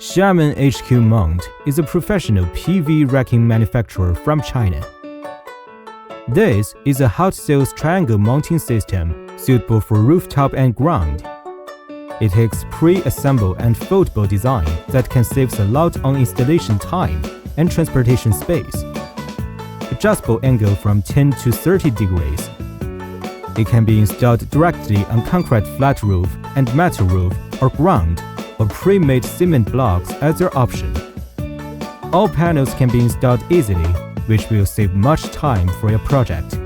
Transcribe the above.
Xiamen HQ Mount is a professional PV racking manufacturer from China. This is a hot cells triangle mounting system suitable for rooftop and ground. It takes pre-assembled and foldable design that can save a lot on installation time and transportation space. Adjustable angle from 10 to 30 degrees. It can be installed directly on concrete flat roof and metal roof or ground, or pre-made cement blocks as their option. All panels can be installed easily, which will save much time for your project.